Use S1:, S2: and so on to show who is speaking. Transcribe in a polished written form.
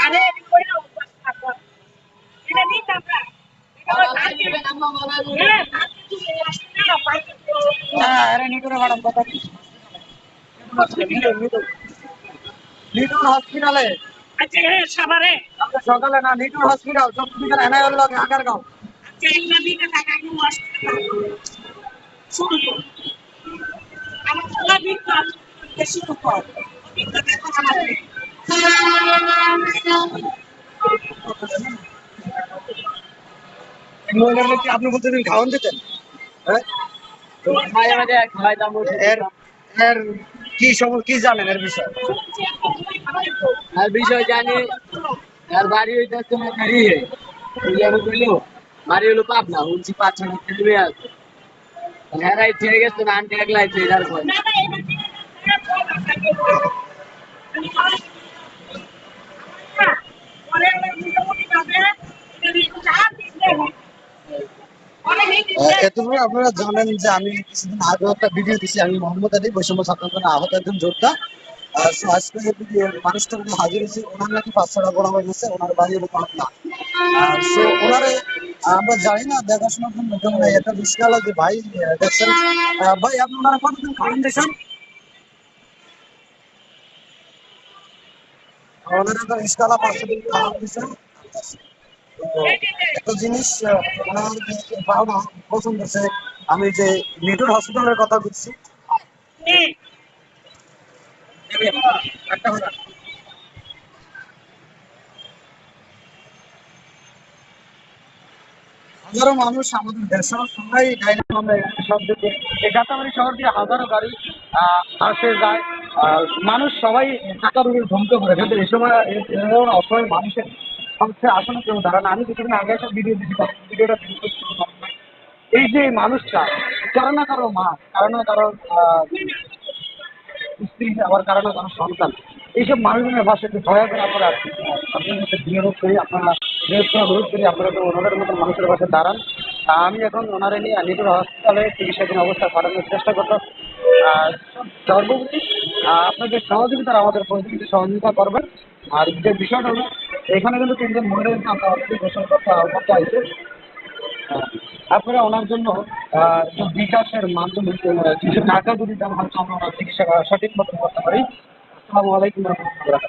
S1: আরে কই না এটা নিন আমরা
S2: হ্যাঁ আরে নিটুর ম্যাডাম কথা কি নিটুর হসপিটালে
S1: আচ্ছা সবারে
S2: সকালে না নিটুর হসপিটাল সবদিকে এনআইএল লগে আগারগাঁও
S1: আচ্ছা এগুলা দিতে থাকা আমি শুরু করুন আমার খোলা দিকটা বেশি কম অভিজ্ঞতা এখন আমাদের
S2: মহিলাদের কি আপনি প্রতিদিন খাওয়ান দিতেন? হ্যাঁ
S3: মাঝে মাঝে খাওয়াইতাম
S2: এর এর কি কি জানেন এর বিষয়ে?
S3: আর বিষয় জানি আর বাড়ি হইতে তোমার বাড়ি কইলো বাড়ি হলো পাবনা উনছি 5-6 কিলোমিটার আছে হেরাই ঠিক গেছে না আন্টি একলাই ঠিক আর কই
S2: এতক্ষণ আপনারা জানেন যে আমি কিছুদিন আগে একটা ভিডিও দিছি, আমি মোহাম্মদ আলী বৈষম্য ছাত্র আন্দোলনে আহত একজন যোদ্ধা। আজকে মানুষটা হাজির হয়েছে, ওনার নাকি 5-6টা বড় হয়ে গেছে, ওনার বাড়ি হলো পাবনা। ওনারে আমরা জানি না দেখাশোনার জন্য কেমন একটা বিশাল যে ভাই দেখছেন ভাই আপনি ওনারা কতদিন খাওয়ান দিয়েছেন? ওনারা তো ইস্কালা 5 দিন খাওয়ান দিয়েছেন। একটা জিনিস ওনার পাওনা পছন্দ হচ্ছে, আমি যে নিটুর হসপিটালের কথা বলছি হাজারো মানুষ আমাদের দেশে সবাই সব দিকে গাতাবাড়ি শহর দিয়ে হাজারো গাড়ি আসে যায়, মানুষ সবাই টাকার উপরে ধমকে পড়ে কিন্তু এই সময় অসহায় মানুষের সংখ্যা আসলে কেউ দাঁড়ান। আমি কিছুদিন আগে একটা ভিডিও দিচ্ছি, ভিডিওটা এই যে মানুষটা কারো না কারো মা, কারো না কারো স্ত্রী, আবার কারো না কারো সন্তান, এইসব মানুষজনের ভাষা একটু দয়া করে আপনারা আপনার মধ্যে বিনিয়োগ করি, আপনারা অনুরোধ করি আপনারা তো ওনাদের মতো মানুষের পাশে দাঁড়ান। আমি এখন ওনারে নিয়ে নিটুর হসপিটালে চিকিৎসাধীন অবস্থা করানোর চেষ্টা করতে সর্বোপরি আপনাদের সহযোগিতার আমাদের পরিস্থিতি সহযোগিতা করবেন। আর যে বিষয়টা হলো এখানে কিন্তু 3জন মহিলাদেরকে আমরা অলরেডি ঘোষণা করতে আইছে, আপনারা ওনার জন্য বিকাশের মাধ্যমে কিছু টাকা যদি দেন হয়তো আমরা ওনার চিকিৎসা সঠিক মতো করতে পারি। আসসালামু আলাইকুম রহমতুল্লাহ।